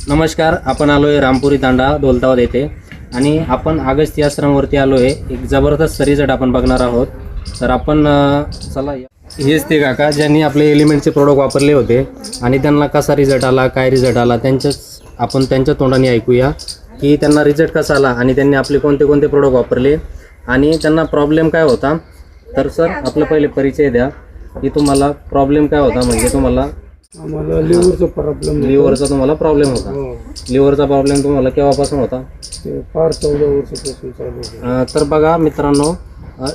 नमस्कार, आपण आलो आहे रामपुरी तांडा दौलताबाद येथे आणि आपण अगस्ती आश्रमवरती आलो आहे. एक जबरदस्त रिझल्ट आपण बघणार आहोत. तर आपण चला हेच ते काका ज्यांनी आपले एलिमेंटचे प्रोडक्ट वापरले होते आणि त्यांना कसा रिझल्ट आला, काय रिझल्ट आला, आपण त्यांच्या तोंडाने ऐकूया की त्यांना रिझल्ट कसा आला आणि त्यांनी आपले कोणते कोणते प्रोडक्ट वापरले आणि त्यांना प्रॉब्लेम काय होता. तर सर आपलं पहिले परिचय द्या की तुम्हाला प्रॉब्लेम काय होता. म्हणजे तुम्हाला आम्हाला लिव्हरचा तुम्हाला प्रॉब्लेम होता. लिव्हरचा प्रॉब्लेम तुम्हाला केव्हापासून होता? ते फार 14 वर्षापासून चालू आहे. तर बघा मित्रांनो,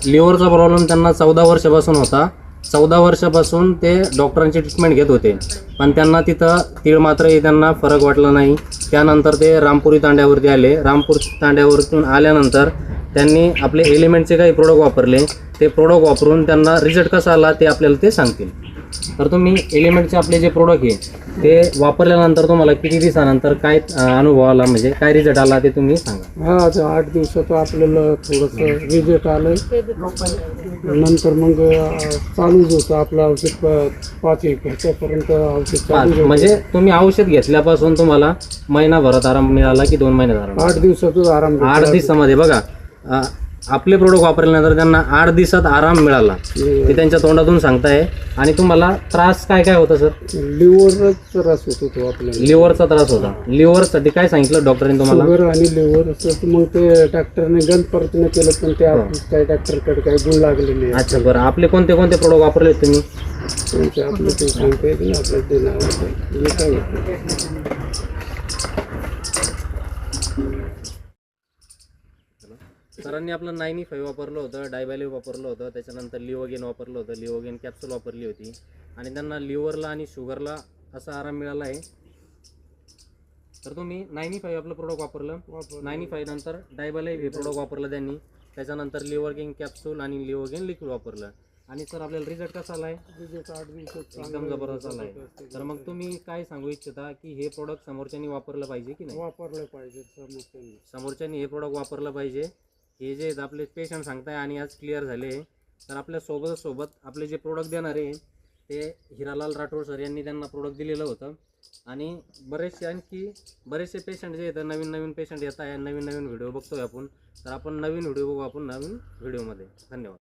लिव्हरचा प्रॉब्लेम त्यांना 14 वर्षापासून होता. 14 वर्षापासून ते डॉक्टरांची ट्रीटमेंट घेत होते, पण त्यांना तिथं तीळ मात्रही त्यांना फरक वाटला नाही. त्यानंतर ते रामपुरी तांड्यावरती आले. रामपुरी तांड्यावरतून आल्यानंतर त्यांनी आपले एलिमेंटचे काही प्रोडक्ट वापरले. ते प्रोडक्ट वापरून त्यांना रिझल्ट कसा आला ते आपल्याला ते सांगतील. तर तुम्ही एलिमेंटचे आपले जे प्रोडक्ट आहे ते वापरल्यानंतर तुम्हाला किती दिवसानंतर काय अनुभव आला, म्हणजे काय रिझल्ट आला ते तुम्ही सांगा. हा, आता 8 दिवसात आपल्याला थोडंसं रिझल्ट आलं. नंतर मग चालूच होतं आपलं औषध 5 एक ह्याच्यापर्यंत औषध चालू. म्हणजे तुम्ही औषध घेतल्यापासून तुम्हाला महिनाभरात आराम मिळाला की 2 महिन्यात आराम? 8 दिवसातच आराम. 8 दिवसामध्ये बघा, आपले प्रोडक्ट वापरल्यानंतर त्यांना 8 दिवसात आराम मिळाला. ते त्यांच्या तोंडातून सांगताय. आणि तुम्हाला त्रास काय काय होता सर? लिव्हरचा त्रास होत होतो आपल्याला. लिव्हरचा त्रास होता. लिव्हरसाठी काय सांगितलं डॉक्टरांनी तुम्हाला? शुगर आणि लिव्हर असं. मग ते डॉक्टरने गंज प्रयत्न केलं, पण ते काही डॉक्टरकडे काही गुण लागले नाही. अच्छा, बरं. आपले कोणते कोणते प्रोडक्ट वापरले तुम्ही? तुमचे आपलं ते सांगता येते ना, आपलं ते नाव हे काय सरांनी आपलं 95 वापरलं होतं, डायबॅलिव वापरलं होतं, त्याच्यानंतर लिओगेन वापरलं होतं, लिओगेन कॅप्सूल वापरली होती आणि त्यांना लिव्हरला आणि शुगरला असा आराम मिळाला आहे. तर तुम्ही 95 आपलं प्रोडक्ट वापरलं. 95 नंतर डायबॅलिव हे प्रोडक्ट वापरलं त्यांनी. त्याच्यानंतर लिओगेन कॅप्सूल आणि लिओगेन लिक्विड वापरलं. आणि सर आपल्याला रिझल्ट कसा आला आहे? रिझल्ट 8 दिवसात एकदम जबरदस्त आला आहे. तर मग तुम्ही काय सांगू इच्छिता की हे प्रोडक्ट समोरच्यांनी वापरलं पाहिजे की नाही? वापरलं पाहिजे. समोरच्यांनी हे प्रोडक्ट वापरलं पाहिजे. हे जे आपले पेशंट सांगताय आणि आज क्लिअर झाले. तर आपल्या सोबत आपले जे प्रोडक्ट देणार आहे ते हिरालाल राठोड सर यांनी त्यांना प्रोडक्ट दिलेलं होतं. आणि बरेचसे पेशंट जे आहेत, नवीन पेशंट येत आहे, नवीन व्हिडिओ बघतोय आपण. तर आपण नवीन व्हिडिओ बघू आपण नवीन व्हिडिओमध्ये. धन्यवाद.